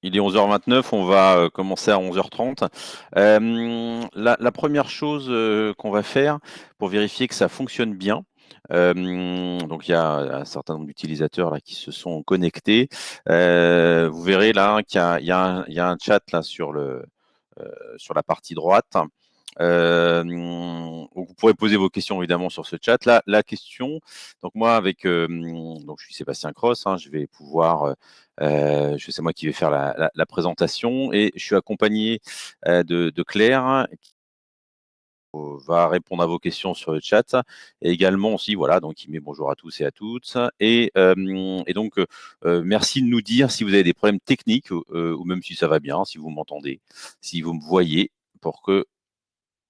Il est 11h29, on va commencer à 11h30. La première chose qu'on va faire pour vérifier que ça fonctionne bien, donc il y a un certain nombre d'utilisateurs là qui se sont connectés. Vous verrez là qu'il y a un chat là sur la partie droite. Vous pourrez poser vos questions évidemment sur ce chat. Là, la question, donc moi avec, donc je suis Sébastien Cross, hein, je vais pouvoir, c'est moi qui vais faire la présentation et je suis accompagné de Claire qui va répondre à vos questions sur le chat et également aussi voilà donc il met bonjour à tous et à toutes et donc merci de nous dire si vous avez des problèmes techniques ou même si ça va bien, si vous m'entendez, si vous me voyez pour que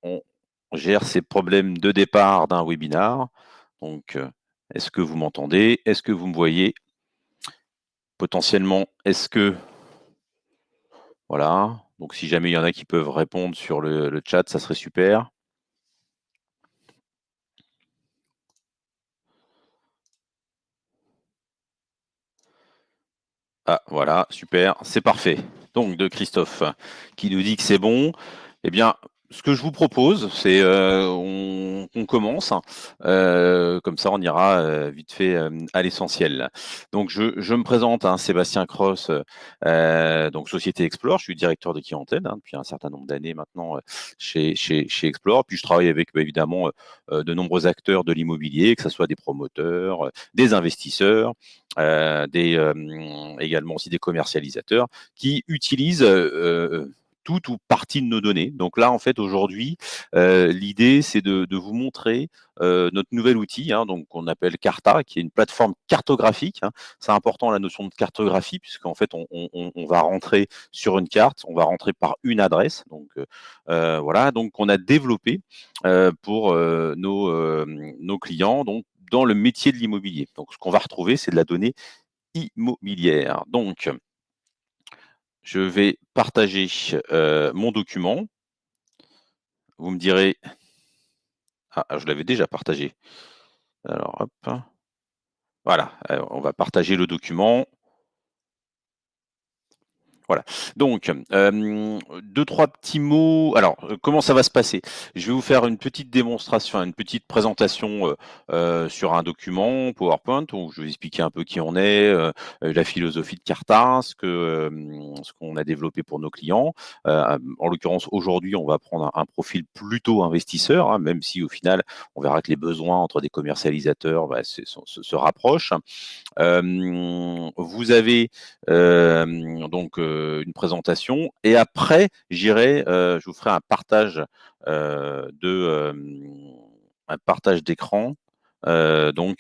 on gère ces problèmes de départ d'un webinar. Donc, est-ce que vous m'entendez? Est-ce que vous me voyez? Potentiellement, est-ce que... Voilà. Donc, si jamais il y en a qui peuvent répondre sur le chat, ça serait super. Ah, voilà, super, c'est parfait. Donc, de Christophe, qui nous dit que c'est bon. Eh bien, ce que je vous propose, c'est on commence. Comme ça, on ira vite fait à l'essentiel. Donc, je me présente, hein, Sébastien Cross, donc Société Explore. Je suis directeur de clientèle depuis un certain nombre d'années maintenant chez Explore. Puis, je travaille avec évidemment de nombreux acteurs de l'immobilier, que ce soit des promoteurs, des investisseurs, également aussi des commercialisateurs qui utilisent toute ou partie de nos données. Donc là, en fait, aujourd'hui, l'idée, c'est de vous montrer notre nouvel outil, hein, donc qu'on appelle Carta, qui est une plateforme cartographique, hein. C'est important la notion de cartographie, puisqu'en fait, on va rentrer sur une carte, on va rentrer par une adresse. Donc voilà, donc on a développé pour nos clients, donc dans le métier de l'immobilier. Donc, ce qu'on va retrouver, c'est de la donnée immobilière. Donc, je vais partager mon document. Vous me direz, ah, je l'avais déjà partagé. Alors, hop, voilà, on va partager le document. Voilà. Donc, 2-3 petits mots. Alors, comment ça va se passer? Je vais vous faire une petite démonstration, une petite présentation sur un document PowerPoint où je vais expliquer un peu qui on est, la philosophie de Carta, ce qu'on a développé pour nos clients. En l'occurrence, aujourd'hui, on va prendre un profil plutôt investisseur, hein, même si au final, on verra que les besoins entre des commercialisateurs se rapprochent. Vous avez donc une présentation et après j'irai, je vous ferai un partage d'écran donc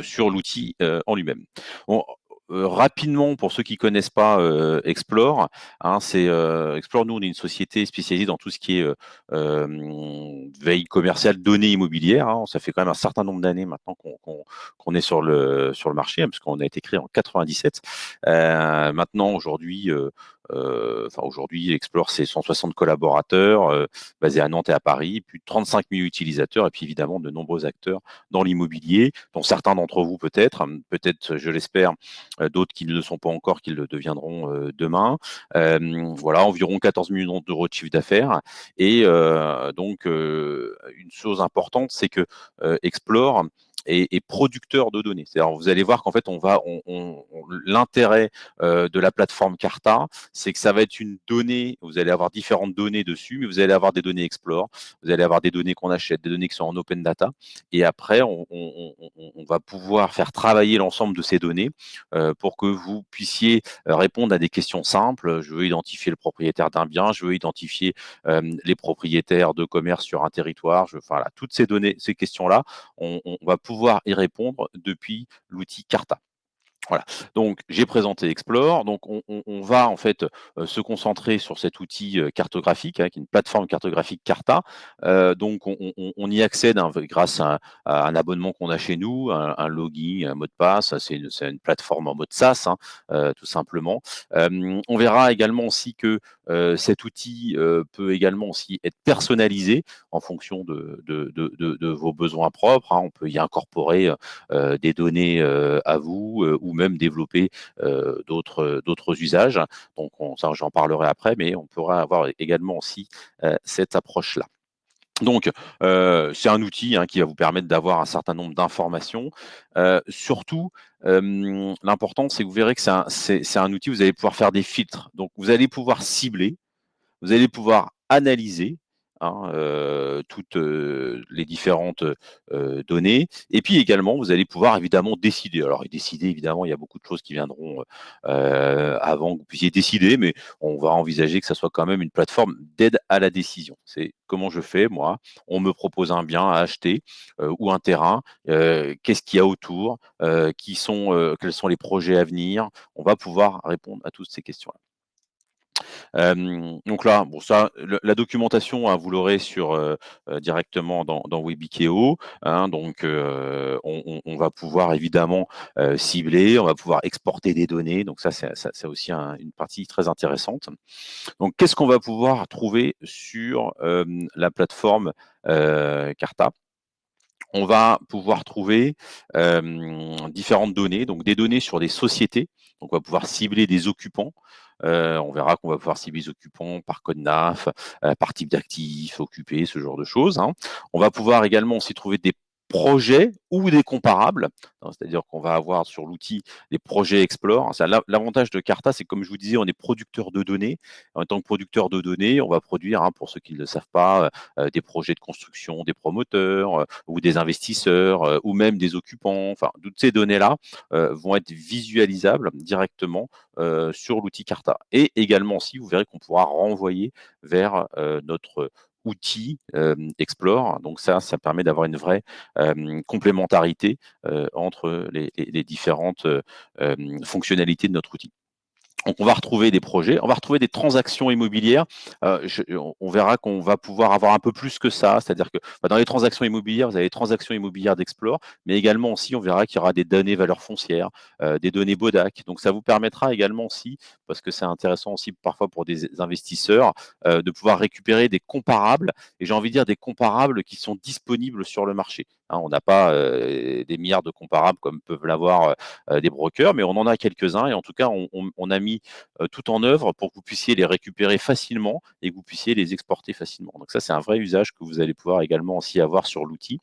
sur l'outil en lui-même. Bon, rapidement pour ceux qui connaissent pas Explore, hein, c'est Explore. Nous, on est une société spécialisée dans tout ce qui est veille commerciale, données immobilières, hein. Ça fait quand même un certain nombre d'années maintenant qu'on est sur le marché, hein, parce qu'on a été créé en 97. Maintenant, aujourd'hui, Explore, c'est 160 collaborateurs basés à Nantes et à Paris, plus de 35 000 utilisateurs, et puis évidemment de nombreux acteurs dans l'immobilier, dont certains d'entre vous peut-être, je l'espère, d'autres qui ne le sont pas encore, qui le deviendront demain. Voilà, environ 14 millions d'euros de chiffre d'affaires. Et donc, une chose importante, c'est que Explore est producteur de données. C'est-à-dire, vous allez voir qu'en fait, l'intérêt de la plateforme Carta, c'est que ça va être une donnée. Vous allez avoir différentes données dessus, mais vous allez avoir des données Explore, vous allez avoir des données qu'on achète, des données qui sont en open data. Et après, on va pouvoir faire travailler l'ensemble de ces données pour que vous puissiez répondre à des questions simples. Je veux identifier le propriétaire d'un bien, je veux identifier les propriétaires de commerce sur un territoire. Voilà, toutes ces données, ces questions-là, on va pouvoir y répondre depuis l'outil Carta. Voilà. Donc, j'ai présenté Explore. Donc, on va en fait se concentrer sur cet outil cartographique, hein, qui est une plateforme cartographique Carta. Donc, on y accède, hein, grâce à un abonnement qu'on a chez nous, un login, un mot de passe. C'est une plateforme en mode SaaS, hein, tout simplement. On verra également aussi que cet outil peut également aussi être personnalisé en fonction de vos besoins propres, hein. On peut y incorporer des données à vous ou même développer d'autres usages. Donc, ça, j'en parlerai après, mais on pourra avoir également aussi cette approche-là. Donc, c'est un outil qui va vous permettre d'avoir un certain nombre d'informations. Surtout, l'important, c'est que vous verrez que c'est un outil où vous allez pouvoir faire des filtres. Donc, vous allez pouvoir cibler, vous allez pouvoir analyser toutes les différentes données. Et puis également, vous allez pouvoir évidemment décider. Alors, et décider, évidemment, il y a beaucoup de choses qui viendront avant que vous puissiez décider, mais on va envisager que ça soit quand même une plateforme d'aide à la décision. C'est comment je fais, moi, on me propose un bien à acheter ou un terrain, qu'est-ce qu'il y a autour, quels sont les projets à venir. On va pouvoir répondre à toutes ces questions-là. Donc là, bon ça, la documentation, vous l'aurez sur directement dans Webikeo. Donc on va pouvoir évidemment cibler, on va pouvoir exporter des données. Donc ça, c'est aussi une partie très intéressante. Donc qu'est-ce qu'on va pouvoir trouver sur la plateforme Carta? On va pouvoir trouver différentes données, donc des données sur des sociétés. Donc, on va pouvoir cibler des occupants. On verra qu'on va pouvoir cibler les occupants par code NAF, par type d'actifs, occupés, ce genre de choses. On va pouvoir également aussi trouver des projets ou des comparables. C'est-à-dire qu'on va avoir sur l'outil des projets Explore. L'avantage de Carta, c'est que comme je vous disais, on est producteur de données. En tant que producteur de données, on va produire, pour ceux qui ne le savent pas, des projets de construction, des promoteurs ou des investisseurs ou même des occupants. Enfin, toutes ces données-là vont être visualisables directement sur l'outil Carta. Et également aussi, vous verrez qu'on pourra renvoyer vers notre outil Explore. Donc ça permet d'avoir une vraie complémentarité entre les différentes fonctionnalités de notre outil. Donc, on va retrouver des projets, on va retrouver des transactions immobilières. On verra qu'on va pouvoir avoir un peu plus que ça, c'est-à-dire que dans les transactions immobilières, vous avez les transactions immobilières d'Explore, mais également aussi, on verra qu'il y aura des données valeurs foncières, des données BODAC. Donc, ça vous permettra également aussi, parce que c'est intéressant aussi parfois pour des investisseurs, de pouvoir récupérer des comparables, et j'ai envie de dire des comparables qui sont disponibles sur le marché. On n'a pas des milliards de comparables comme peuvent l'avoir des brokers, mais on en a quelques-uns, et en tout cas, on a mis tout en œuvre pour que vous puissiez les récupérer facilement et que vous puissiez les exporter facilement. Donc ça, c'est un vrai usage que vous allez pouvoir également aussi avoir sur l'outil.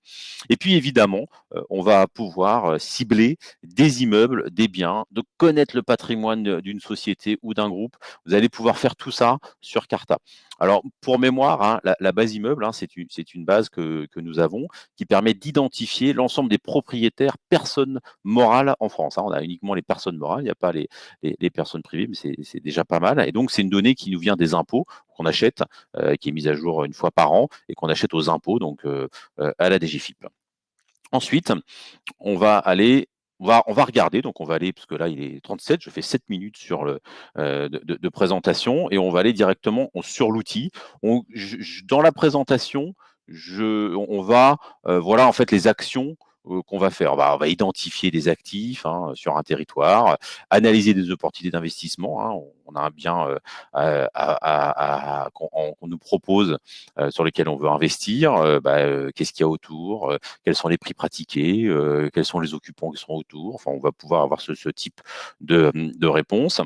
Et puis évidemment, on va pouvoir cibler des immeubles, des biens, de connaître le patrimoine d'une société ou d'un groupe. Vous allez pouvoir faire tout ça sur Carta. Alors, pour mémoire, la base immeuble, c'est une base que nous avons qui permet d'identifier l'ensemble des propriétaires personnes morales en France. On a uniquement les personnes morales, il n'y a pas les personnes privées, mais c'est déjà pas mal. Et donc, c'est une donnée qui nous vient des impôts qu'on achète, qui est mise à jour une fois par an et qu'on achète aux impôts, donc à la DGFiP. Ensuite, on va aller on va regarder, donc on va aller, parce que là il est 37, je fais 7 minutes sur de présentation, et on va aller directement sur l'outil. Dans la présentation, on va, voilà en fait les actions qu'on va faire. On va identifier des actifs sur un territoire, analyser des opportunités d'investissement. On a un bien qu'on nous propose, sur lequel on veut investir. Qu'est-ce qu'il y a autour, quels sont les prix pratiqués, quels sont les occupants qui sont autour. Enfin, on va pouvoir avoir ce type de réponse.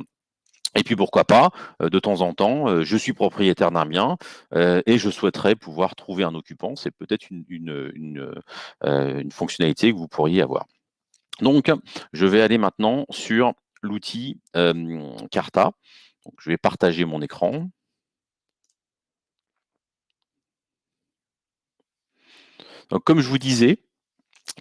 Et puis pourquoi pas, de temps en temps, je suis propriétaire d'un bien et je souhaiterais pouvoir trouver un occupant. C'est peut-être une fonctionnalité que vous pourriez avoir. Donc, je vais aller maintenant sur l'outil Carta. Donc, je vais partager mon écran. Donc, comme je vous disais,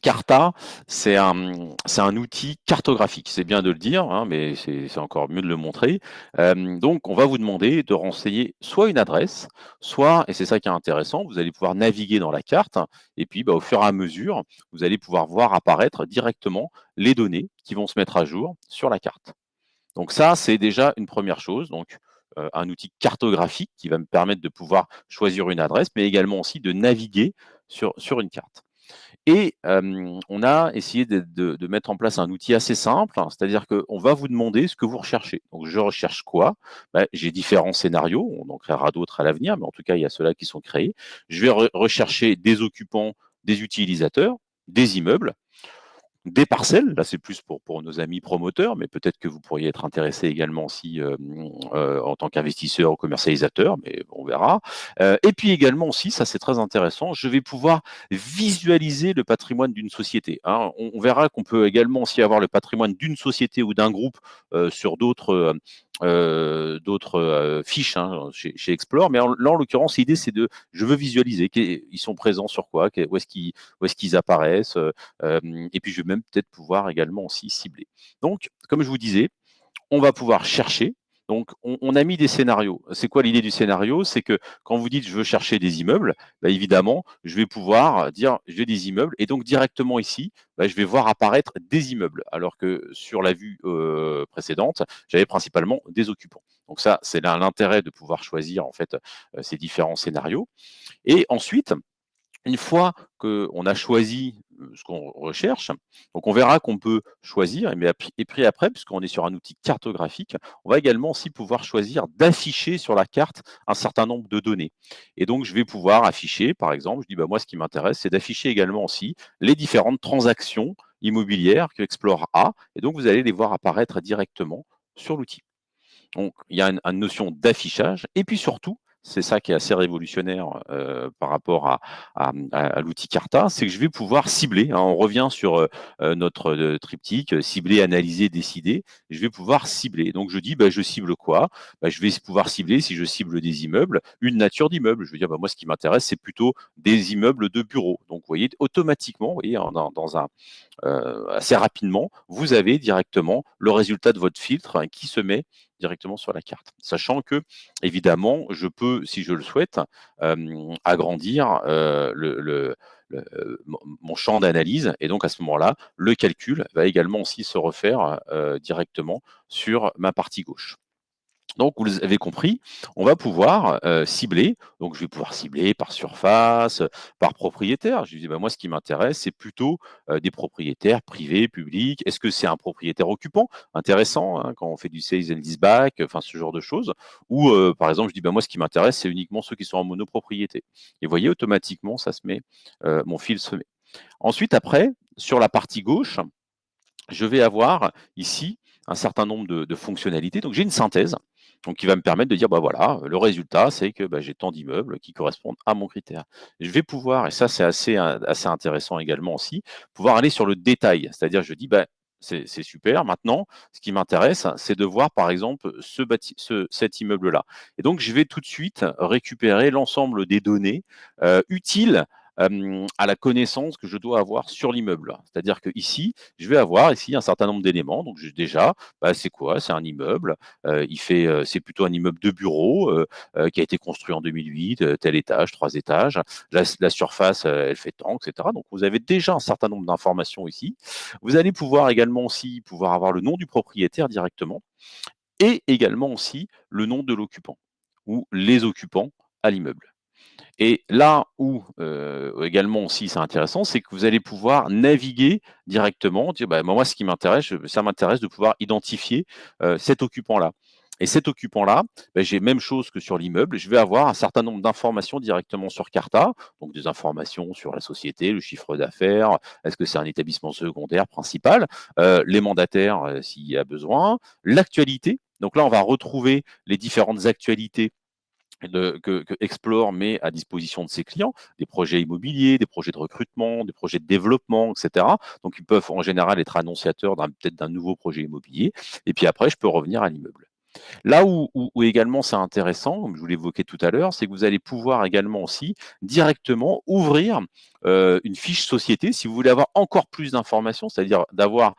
Carta, c'est un outil cartographique. C'est bien de le dire, mais c'est encore mieux de le montrer. Donc, on va vous demander de renseigner soit une adresse, soit, et c'est ça qui est intéressant, vous allez pouvoir naviguer dans la carte, et puis au fur et à mesure, vous allez pouvoir voir apparaître directement les données qui vont se mettre à jour sur la carte. Donc ça, c'est déjà une première chose. Donc, un outil cartographique qui va me permettre de pouvoir choisir une adresse, mais également aussi de naviguer sur une carte. Et on a essayé de mettre en place un outil assez simple, c'est-à-dire qu'on va vous demander ce que vous recherchez. Donc, je recherche quoi? J'ai différents scénarios, on en créera d'autres à l'avenir, mais en tout cas, il y a ceux-là qui sont créés. Je vais rechercher des occupants, des utilisateurs, des immeubles. des parcelles. Là, c'est plus pour nos amis promoteurs, mais peut-être que vous pourriez être intéressé également aussi en tant qu'investisseur ou commercialisateur, mais on verra. Et puis également aussi, ça c'est très intéressant, je vais pouvoir visualiser le patrimoine d'une société, hein. On verra qu'on peut également aussi avoir le patrimoine d'une société ou d'un groupe sur d'autres fiches, hein, chez Explore, mais là en l'occurrence l'idée c'est je veux visualiser, ils sont présents sur quoi, où est-ce qu'ils apparaissent, et puis je vais même peut-être pouvoir également aussi cibler. Donc, comme je vous disais, on va pouvoir chercher. Donc, on a mis des scénarios. C'est quoi l'idée du scénario? C'est que quand vous dites je veux chercher des immeubles, bah, évidemment, je vais pouvoir dire j'ai des immeubles et donc directement ici, bah, je vais voir apparaître des immeubles. Alors que sur la vue précédente, j'avais principalement des occupants. Donc ça, c'est l'intérêt de pouvoir choisir en fait ces différents scénarios. Et ensuite, une fois qu'on a choisi ce qu'on recherche, donc on verra qu'on peut choisir, et puis après, puisqu'on est sur un outil cartographique, on va également aussi pouvoir choisir d'afficher sur la carte un certain nombre de données. Et donc, je vais pouvoir afficher, par exemple, je dis, bah, moi, ce qui m'intéresse, c'est d'afficher également aussi les différentes transactions immobilières que Explore a. Et donc, vous allez les voir apparaître directement sur l'outil. Donc, il y a une notion d'affichage et puis surtout, c'est ça qui est assez révolutionnaire par rapport à l'outil Carta, c'est que je vais pouvoir cibler, hein, on revient sur notre triptyque, cibler, analyser, décider. Je vais pouvoir cibler. Donc, je dis, bah, je cible quoi? Bah, je vais pouvoir cibler, si je cible des immeubles, une nature d'immeuble. Je veux dire, bah, moi, ce qui m'intéresse, c'est plutôt des immeubles de bureaux. Donc, vous voyez, automatiquement, vous voyez, dans un, assez rapidement, vous avez directement le résultat de votre filtre hein, qui se met directement sur la carte. Sachant que, évidemment, je peux, si je le souhaite, agrandir mon champ d'analyse. Et donc, à ce moment-là, le calcul va également aussi se refaire directement sur ma partie gauche. Donc, vous avez compris, on va pouvoir cibler. Donc, je vais pouvoir cibler par surface, par propriétaire. Je dis, bah, moi, ce qui m'intéresse, c'est plutôt des propriétaires privés, publics. Est-ce que c'est un propriétaire occupant? Intéressant, hein, quand on fait du sales and leaseback, enfin, ce genre de choses. Ou, par exemple, je dis, bah, moi, ce qui m'intéresse, c'est uniquement ceux qui sont en monopropriété. Et vous voyez, automatiquement, ça se met, mon fil se met. Ensuite, après, sur la partie gauche, je vais avoir ici un certain nombre de fonctionnalités. Donc, j'ai une synthèse donc, qui va me permettre de dire, bah voilà, le résultat, c'est que bah, j'ai tant d'immeubles qui correspondent à mon critère. Je vais pouvoir, et ça c'est assez intéressant également aussi, pouvoir aller sur le détail. C'est-à-dire, je dis, bah, c'est super. Maintenant, ce qui m'intéresse, c'est de voir, par exemple, cet immeuble-là. Et donc, je vais tout de suite récupérer l'ensemble des données utiles à la connaissance que je dois avoir sur l'immeuble. C'est-à-dire que ici, je vais avoir ici un certain nombre d'éléments. Donc déjà, bah, c'est quoi? C'est un immeuble. C'est plutôt un immeuble de bureau qui a été construit en 2008, tel étage, 3 étages. La surface, elle fait tant, etc. Donc vous avez déjà un certain nombre d'informations ici. Vous allez pouvoir également aussi pouvoir avoir le nom du propriétaire directement et également aussi le nom de l'occupant ou les occupants à l'immeuble. Et là où également aussi c'est intéressant, c'est que vous allez pouvoir naviguer directement, dire bah, moi ce qui m'intéresse, ça m'intéresse de pouvoir identifier cet occupant-là. Et cet occupant-là, bah, j'ai même chose que sur l'immeuble, je vais avoir un certain nombre d'informations directement sur Carta, donc des informations sur la société, le chiffre d'affaires, est-ce que c'est un établissement secondaire principal, les mandataires s'il y a besoin, l'actualité. Donc là, on va retrouver les différentes actualités que Explore met à disposition de ses clients, des projets immobiliers, des projets de recrutement, des projets de développement, etc. Donc, ils peuvent en général être annonciateurs peut-être d'un nouveau projet immobilier. Et puis après, je peux revenir à l'immeuble. Là où également c'est intéressant, comme je vous l'évoquais tout à l'heure, c'est que vous allez pouvoir également aussi directement ouvrir une fiche société si vous voulez avoir encore plus d'informations, c'est-à-dire d'avoir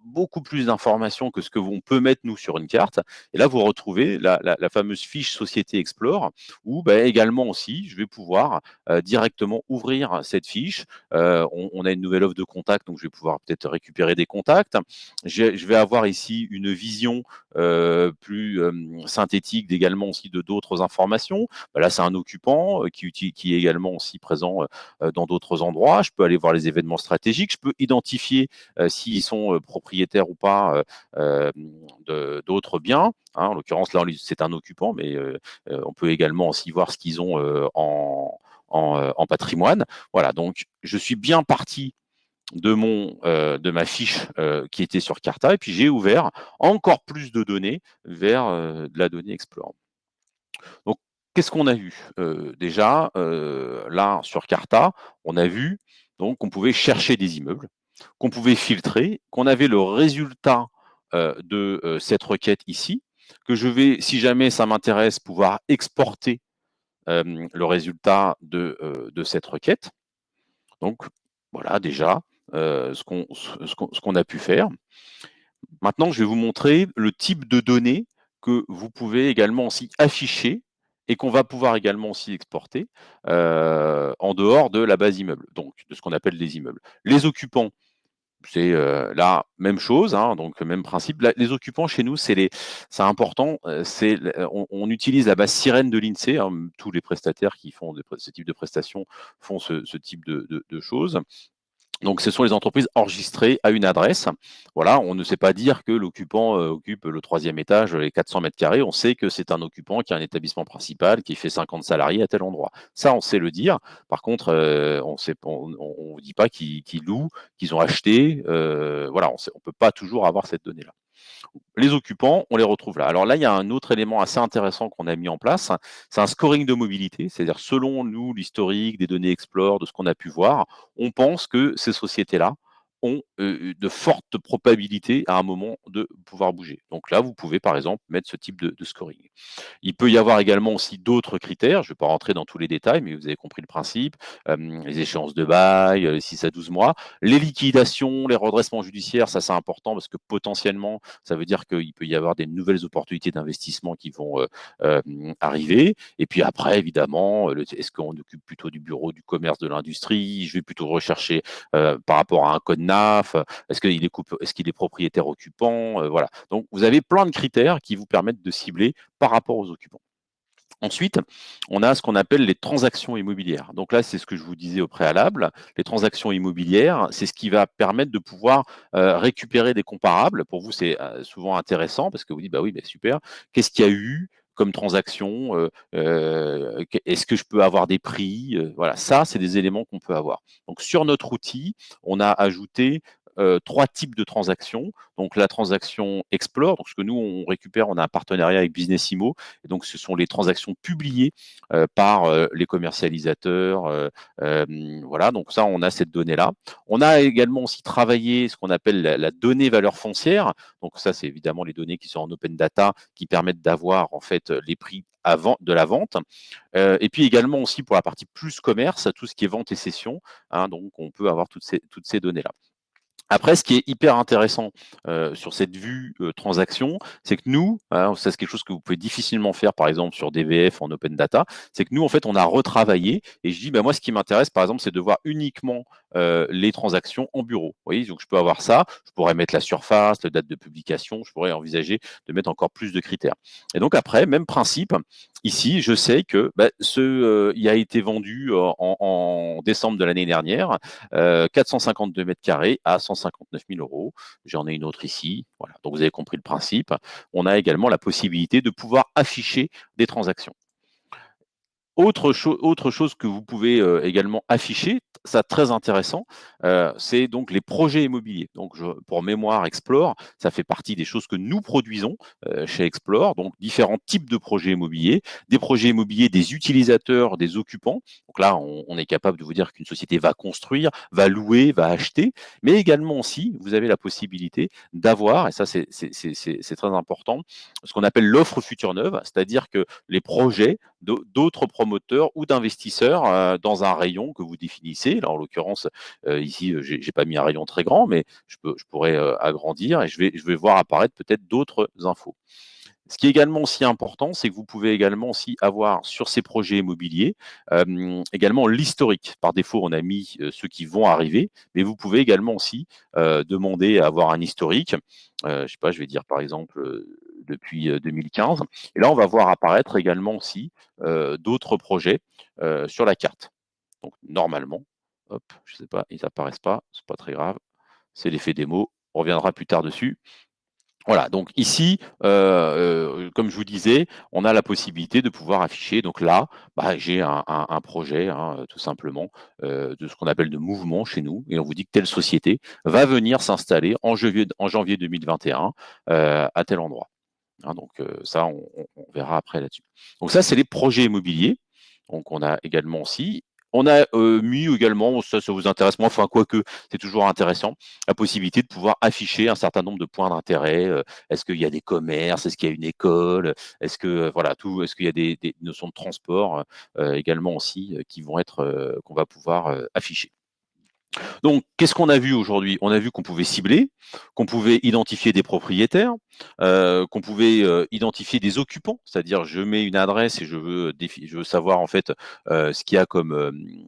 beaucoup plus d'informations que ce que on peut mettre nous sur une carte. Et là, vous retrouvez la fameuse fiche Société Explore, où bah, également aussi, je vais pouvoir directement ouvrir cette fiche. On a une nouvelle offre de contact, donc je vais pouvoir peut-être récupérer des contacts. Je vais avoir ici une vision plus synthétique également aussi de d'autres informations. Bah, là, c'est un occupant qui est également aussi présent dans d'autres endroits. Je peux aller voir les événements stratégiques. Je peux identifier s'ils sont propriétaires ou pas d'autres biens. Hein. En l'occurrence, là, c'est un occupant, mais on peut également aussi voir ce qu'ils ont en patrimoine. Voilà, donc je suis bien parti de ma fiche qui était sur Carta, et puis j'ai ouvert encore plus de données vers de la donnée Explore. Donc, qu'est-ce qu'on a vu déjà, là, sur Carta, on a vu donc qu'on pouvait chercher des immeubles, qu'on pouvait filtrer, qu'on avait le résultat de cette requête ici, que je vais, si jamais ça m'intéresse, pouvoir exporter le résultat de cette requête. Donc, voilà déjà ce qu'on a pu faire. Maintenant, je vais vous montrer le type de données que vous pouvez également aussi afficher et qu'on va pouvoir également aussi exporter en dehors de la base immeuble, donc de ce qu'on appelle les immeubles. Les occupants, c'est là, même chose, hein, donc même principe. Là, les occupants chez nous, c'est important, on utilise la base sirène de l'INSEE, hein, tous les prestataires qui font ce type de prestations font ce type de choses. Donc, ce sont les entreprises enregistrées à une adresse. Voilà, on ne sait pas dire que l'occupant occupe le troisième étage, les 400 mètres carrés. On sait que c'est un occupant qui a un établissement principal, qui fait 50 salariés à tel endroit. Ça, on sait le dire. Par contre, on ne dit pas qu'ils louent, qu'ils ont acheté. Voilà, on ne peut pas toujours avoir cette donnée-là. Les occupants, on les retrouve là. Alors là, il y a un autre élément assez intéressant qu'on a mis en place. C'est un scoring de mobilité, c'est-à-dire selon nous, l'historique des données Explore, de ce qu'on a pu voir, on pense que ces sociétés-là ont de fortes probabilités à un moment de pouvoir bouger. Donc là, vous pouvez par exemple mettre ce type de scoring. Il peut y avoir également aussi d'autres critères, je ne vais pas rentrer dans tous les détails, mais vous avez compris le principe, les échéances de bail, 6 à 12 mois, les liquidations, les redressements judiciaires, ça c'est important parce que potentiellement, ça veut dire qu'il peut y avoir des nouvelles opportunités d'investissement qui vont arriver. Et puis après, évidemment, est-ce qu'on occupe plutôt du bureau, du commerce, de l'industrie? Je vais plutôt rechercher par rapport à un code NAF, est-ce qu'il est propriétaire occupant? Voilà. Donc, vous avez plein de critères qui vous permettent de cibler par rapport aux occupants. Ensuite, on a ce qu'on appelle les transactions immobilières. Donc là, c'est ce que je vous disais au préalable. Les transactions immobilières, c'est ce qui va permettre de pouvoir récupérer des comparables. Pour vous, c'est souvent intéressant parce que vous dites, bah oui, bah super, qu'est-ce qu'il y a eu comme transaction? Est-ce que je peux avoir des prix? Voilà, ça, c'est des éléments qu'on peut avoir. Donc sur notre outil, on a ajouté trois types de transactions. Donc la transaction Explore, donc ce que nous on récupère, on a un partenariat avec Business Immo, et donc ce sont les transactions publiées par les commercialisateurs. Voilà, donc ça on a cette donnée-là. On a également aussi travaillé ce qu'on appelle la donnée valeur foncière. Donc ça c'est évidemment les données qui sont en open data qui permettent d'avoir en fait les prix avant de la vente. Et puis également aussi pour la partie plus commerce, tout ce qui est vente et cession. Hein, donc on peut avoir toutes ces données-là. Après, ce qui est hyper intéressant sur cette vue transaction, c'est que nous, hein, ça c'est quelque chose que vous pouvez difficilement faire, par exemple sur DVF en open data, c'est que nous, en fait, on a retravaillé et je dis, bah, moi, ce qui m'intéresse, par exemple, c'est de voir uniquement les transactions en bureau. Vous voyez, donc je peux avoir ça, je pourrais mettre la surface, la date de publication, je pourrais envisager de mettre encore plus de critères. Et donc après, même principe, ici, je sais que bah, il a été vendu en décembre de l'année dernière, 452 mètres carrés à 159 000 euros. J'en ai une autre ici. Voilà. Donc vous avez compris le principe. On a également la possibilité de pouvoir afficher des transactions. Autre chose que vous pouvez également afficher, ça très intéressant, c'est donc les projets immobiliers. Donc pour mémoire, Explore, ça fait partie des choses que nous produisons chez Explore, donc différents types de projets immobiliers, des projets immobiliers des utilisateurs, des occupants. Donc là, on est capable de vous dire qu'une société va construire, va louer, va acheter, mais également aussi, vous avez la possibilité d'avoir, et ça c'est très important, ce qu'on appelle l'offre future neuve, c'est-à-dire que les projets d'autres promoteurs ou d'investisseurs dans un rayon que vous définissez. Là, en l'occurrence, ici, j'ai pas mis un rayon très grand, mais je pourrais agrandir et je vais voir apparaître peut-être d'autres infos. Ce qui est également aussi important, c'est que vous pouvez également aussi avoir sur ces projets immobiliers également l'historique. Par défaut, on a mis ceux qui vont arriver, mais vous pouvez également aussi demander à avoir un historique. Je sais pas, je vais dire par exemple depuis 2015. Et là, on va voir apparaître également aussi d'autres projets sur la carte. Donc normalement, hop, je sais pas, ils apparaissent pas, c'est pas très grave. C'est l'effet démo. On reviendra plus tard dessus. Voilà, donc ici, comme je vous disais, on a la possibilité de pouvoir afficher. Donc là, bah, j'ai un projet, hein, tout simplement, de ce qu'on appelle de mouvement chez nous, et on vous dit que telle société va venir s'installer en janvier 2021 à tel endroit. Hein, donc ça, on verra après là-dessus. Donc ça, c'est les projets immobiliers. Donc on a également aussi, on a mis également, ça vous intéresse moins, enfin quoique, c'est toujours intéressant, la possibilité de pouvoir afficher un certain nombre de points d'intérêt. Est-ce qu'il y a des commerces, est-ce qu'il y a une école, est-ce que voilà tout, est-ce qu'il y a des notions de transport également aussi qui vont être qu'on va pouvoir afficher. Donc, qu'est-ce qu'on a vu aujourd'hui? On a vu qu'on pouvait cibler, qu'on pouvait identifier des propriétaires, qu'on pouvait identifier des occupants, c'est-à-dire je mets une adresse et je veux savoir en fait ce qu'il y a comme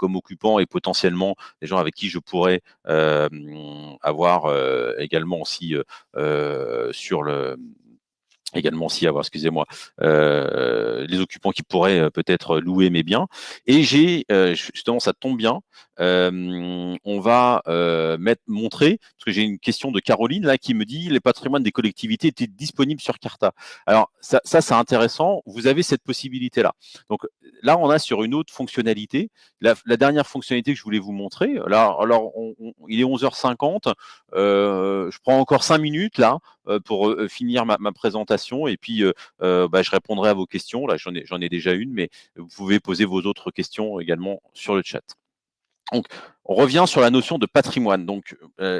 occupant et potentiellement des gens avec qui je pourrais avoir également aussi sur le également aussi avoir, excusez-moi, les occupants qui pourraient peut-être louer mes biens. Et justement, ça tombe bien, on va montrer, parce que j'ai une question de Caroline là qui me dit les patrimoines des collectivités étaient disponibles sur Carta. Alors ça c'est intéressant, vous avez cette possibilité-là. Donc là, on a sur une autre fonctionnalité, la dernière fonctionnalité que je voulais vous montrer, là, alors il est 11h50, je prends encore 5 minutes là, pour finir ma présentation et puis je répondrai à vos questions. Là, j'en ai déjà une, mais vous pouvez poser vos autres questions également sur le chat. Donc, on revient sur la notion de patrimoine. Donc,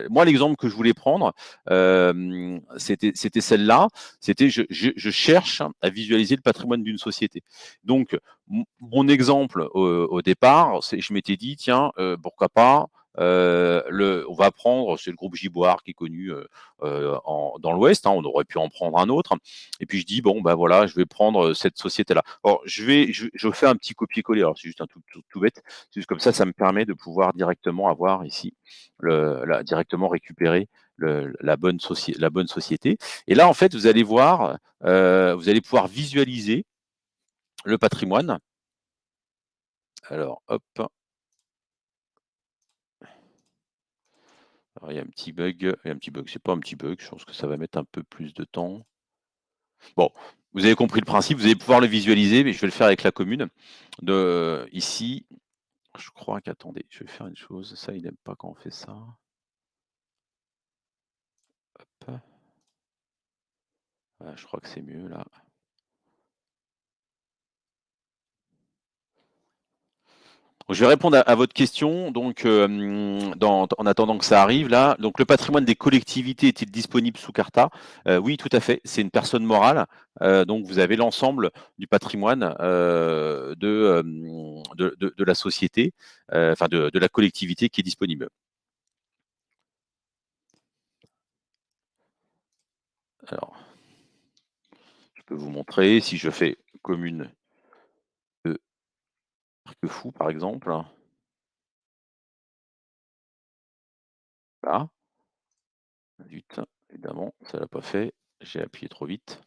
moi, l'exemple que je voulais prendre, c'était celle-là. C'était je cherche à visualiser le patrimoine d'une société. Donc, mon exemple au départ, je m'étais dit, tiens, pourquoi pas on va prendre, c'est le groupe Giboire qui est connu dans l'Ouest, hein, on aurait pu en prendre un autre. Et puis je dis, bon, ben voilà, je vais prendre cette société-là. Alors, je fais un petit copier-coller, alors c'est juste un tout bête, c'est juste comme ça me permet de pouvoir directement avoir ici, directement récupérer la bonne société. Et là, en fait, vous allez voir, vous allez pouvoir visualiser le patrimoine. Alors, hop. Alors, il y a un petit bug, c'est pas un petit bug, je pense que ça va mettre un peu plus de temps. Bon, vous avez compris le principe, vous allez pouvoir le visualiser, mais je vais le faire avec la commune. Ici, je crois qu'attendez, je vais faire une chose, ça, il n'aime pas quand on fait ça. Hop. Voilà, je crois que c'est mieux là. Je vais répondre à votre question. Donc, en attendant que ça arrive là, donc le patrimoine des collectivités est-il disponible sous Carta? Oui, tout à fait. C'est une personne morale. Donc, vous avez l'ensemble du patrimoine de la société, enfin de la collectivité qui est disponible. Alors, je peux vous montrer si je fais commune de Carquefou, par exemple. Là, zut, évidemment, ça l'a pas fait. J'ai appuyé trop vite.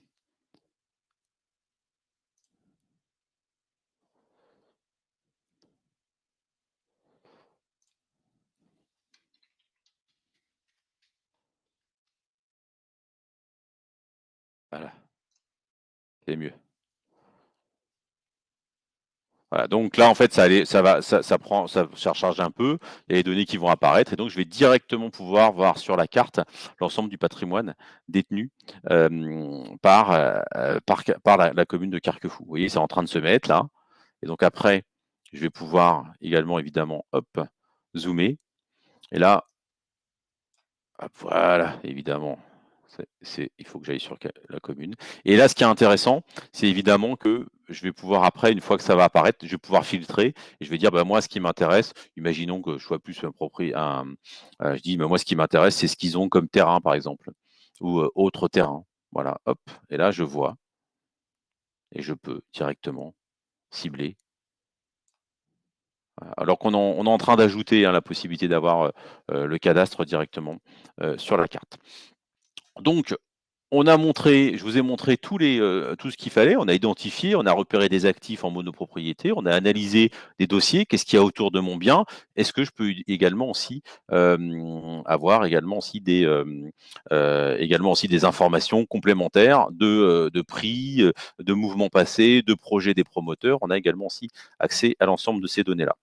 Voilà, c'est mieux. Voilà, donc là, en fait, ça recharge un peu, il y a les données qui vont apparaître, et donc je vais directement pouvoir voir sur la carte l'ensemble du patrimoine détenu par la commune de Carquefou. Vous voyez, c'est en train de se mettre là, et donc après, je vais pouvoir également, évidemment, hop, zoomer, et là, hop, voilà, évidemment, il faut que j'aille sur la commune. Et là, ce qui est intéressant, c'est évidemment que je vais pouvoir après, une fois que ça va apparaître, je vais pouvoir filtrer et je vais dire, bah, moi, ce qui m'intéresse, imaginons que je sois plus je dis, bah, moi, ce qui m'intéresse, c'est ce qu'ils ont comme terrain, par exemple, ou autre terrain. Voilà, hop. Et là, je vois et je peux directement cibler. Voilà. Alors on est en train d'ajouter hein, la possibilité d'avoir le cadastre directement sur la carte. Donc, Je vous ai montré tout ce qu'il fallait. On a identifié, on a repéré des actifs en monopropriété, on a analysé des dossiers. Qu'est-ce qu'il y a autour de mon bien? Est-ce que je peux également aussi avoir également aussi des informations complémentaires de prix, de mouvements passés, de projets des promoteurs? On a également aussi accès à l'ensemble de ces données-là.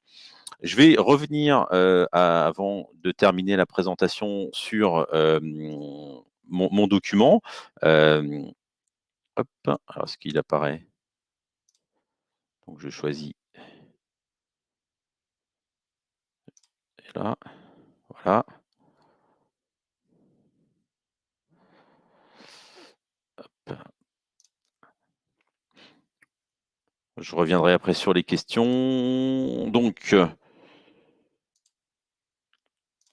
Je vais revenir avant de terminer la présentation sur mon document. Euh, hop, alors est-ce qu'il apparaît? Donc je choisis là, voilà. Hop. Je reviendrai après sur les questions. Donc,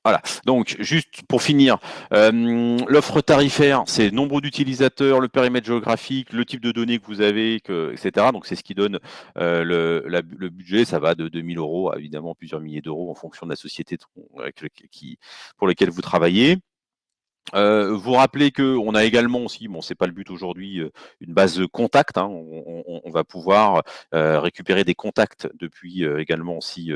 voilà. Donc, juste pour finir, l'offre tarifaire, c'est nombre d'utilisateurs, le périmètre géographique, le type de données que vous avez, etc. Donc, c'est ce qui donne le budget. Ça va de 2 000 euros à évidemment plusieurs milliers d'euros en fonction de la société pour laquelle vous travaillez. Vous rappelez qu'on a également aussi, bon, c'est pas le but aujourd'hui, une base de contact. Hein, on va pouvoir récupérer des contacts depuis également aussi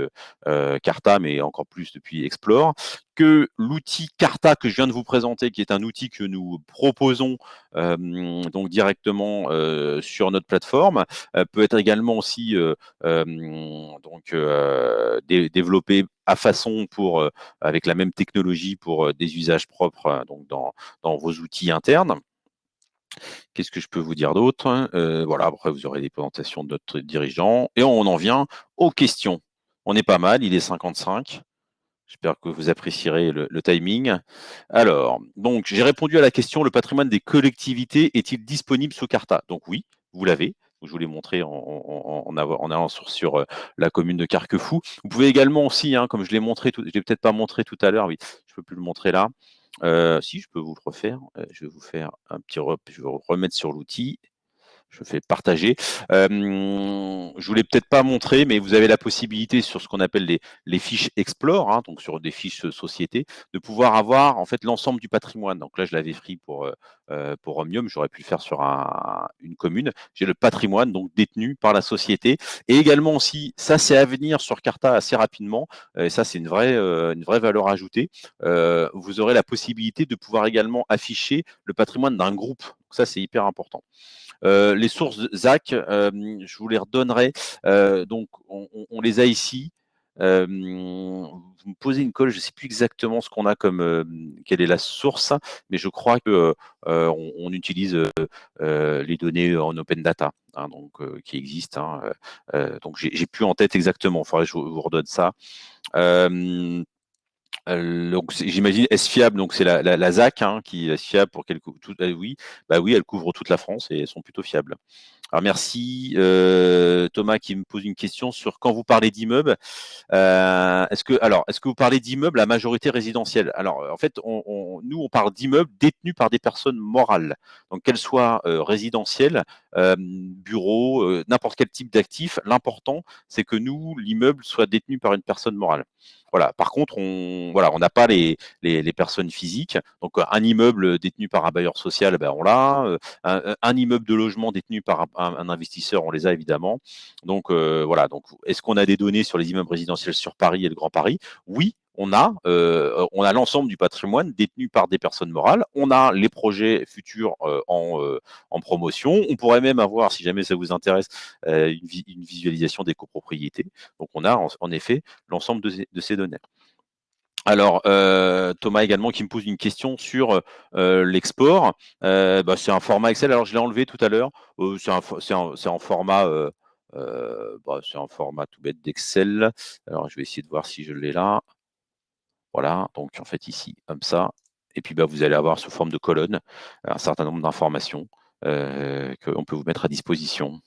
Carta, mais encore plus depuis Explore. Que l'outil Carta que je viens de vous présenter, qui est un outil que nous proposons donc directement sur notre plateforme, peut être également aussi développé à façon avec la même technologie pour des usages propres donc dans vos outils internes. Qu'est-ce que je peux vous dire d'autre? Voilà, après vous aurez des présentations de notre dirigeant et on en vient aux questions. On est pas mal, il est 55. J'espère que vous apprécierez le timing. Alors, donc j'ai répondu à la question, le patrimoine des collectivités est-il disponible sous Carta? Donc oui, vous l'avez. Je vous l'ai montré en allant sur la commune de Carquefou. Vous pouvez également aussi, hein, comme je l'ai montré, je l'ai peut-être pas montré tout à l'heure, oui, je peux plus le montrer là. Si, je peux vous le refaire. Je vais vous faire je vais remettre sur l'outil. Je fais partager. Je vous l'ai peut-être pas montré, mais vous avez la possibilité sur ce qu'on appelle les fiches Explore, hein, donc sur des fiches société, de pouvoir avoir en fait l'ensemble du patrimoine. Donc là, je l'avais pris pour Omnium, j'aurais pu le faire sur une commune. J'ai le patrimoine donc détenu par la société, et également aussi, ça c'est à venir sur Carta assez rapidement. Et ça c'est une vraie valeur ajoutée. Vous aurez la possibilité de pouvoir également afficher le patrimoine d'un groupe. Ça c'est hyper important. Les sources ZAC, je vous les redonnerai. Donc, on les a ici. Vous me posez une colle, je ne sais plus exactement ce qu'on a quelle est la source, mais je crois que on utilise les données en open data, hein, donc qui existent. Hein, donc j'ai plus en tête exactement. Il faudrait que je vous redonne ça. Euh, donc j'imagine est fiable, donc c'est la ZAC hein, qui est fiable pour oui, bah oui, elle couvre toute la France et elles sont plutôt fiables. Alors merci Thomas qui me pose une question sur quand vous parlez d'immeubles, est-ce que vous parlez d'immeubles à majorité résidentielle? Alors en fait, nous on parle d'immeubles détenus par des personnes morales, donc qu'elles soient résidentielles, bureaux, n'importe quel type d'actif. L'important c'est que nous l'immeuble soit détenu par une personne morale. Voilà. Par contre, on n'a pas les personnes physiques. Donc, un immeuble détenu par un bailleur social, ben, on l'a. Un immeuble de logement détenu par un investisseur, on les a évidemment. Donc, voilà. Donc, est-ce qu'on a des données sur les immeubles résidentiels sur Paris et le Grand Paris? Oui. On a l'ensemble du patrimoine détenu par des personnes morales. On a les projets futurs en promotion. On pourrait même avoir, si jamais ça vous intéresse, une visualisation des copropriétés. Donc, on a en effet l'ensemble de ces données. Alors, Thomas également qui me pose une question sur l'export. Bah, c'est un format Excel. Alors, je l'ai enlevé tout à l'heure. C'est un format, c'est un format tout bête d'Excel. Alors, je vais essayer de voir si je l'ai là. Voilà. Donc, en fait, ici, comme ça. Et puis, bah, vous allez avoir sous forme de colonne un certain nombre d'informations qu'on peut vous mettre à disposition.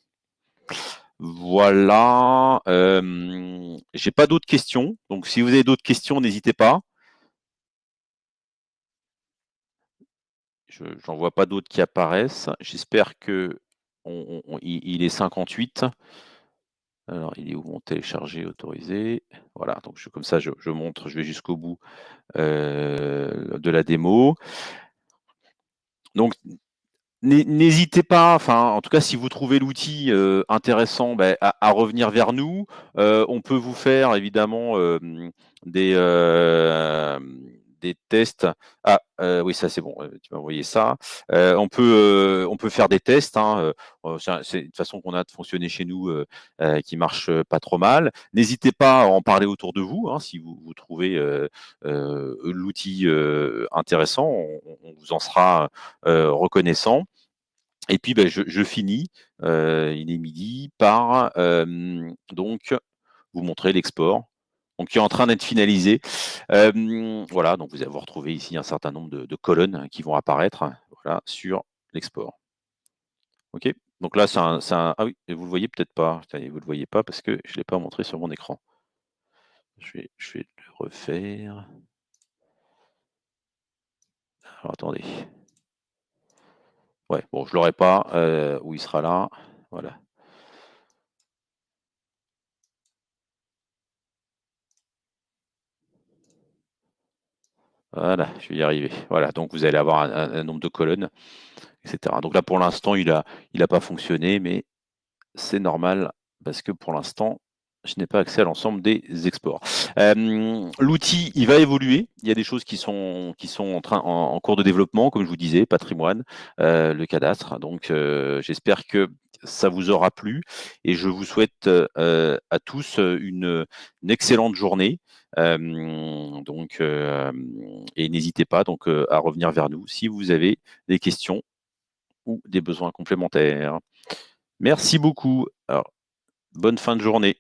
Voilà. J'ai pas d'autres questions. Donc, si vous avez d'autres questions, n'hésitez pas. J'en vois pas d'autres qui apparaissent. J'espère que il est 58. Alors, il est où mon télécharger autorisé? Voilà, donc comme ça, je montre, je vais jusqu'au bout de la démo. Donc, N'hésitez pas, enfin, en tout cas, si vous trouvez l'outil intéressant, à revenir vers nous. On peut vous faire évidemment des, euh, des tests. Ah, oui, ça c'est bon, tu m'as envoyé ça. On peut faire des tests. Hein, c'est une façon qu'on a de fonctionner chez nous qui marche pas trop mal. N'hésitez pas à en parler autour de vous. Hein, si vous trouvez l'outil intéressant, on vous en sera reconnaissant. Et puis, je finis, il est midi, par donc vous montrer l'export, donc qui est en train d'être finalisé. Voilà, donc vous retrouvez ici un certain nombre de colonnes qui vont apparaître, voilà, sur l'export. OK? Donc là, ah oui, et vous le voyez peut-être pas. Ça y est, vous le voyez pas parce que je l'ai pas montré sur mon écran. Je vais le refaire. Alors attendez. Ouais, bon, je l'aurai pas, où il sera là. Voilà. Voilà, je vais y arriver. Voilà, donc vous allez avoir un nombre de colonnes, et cetera. Donc là, pour l'instant, il a pas fonctionné, mais c'est normal parce que pour l'instant, je n'ai pas accès à l'ensemble des exports. L'outil, il va évoluer. Il y a des choses qui sont en cours de développement, comme je vous disais, patrimoine, le cadastre. Donc, j'espère que ça vous aura plu et je vous souhaite à tous une excellente journée. Donc, et n'hésitez pas donc à revenir vers nous si vous avez des questions ou des besoins complémentaires. Merci beaucoup. Alors, bonne fin de journée.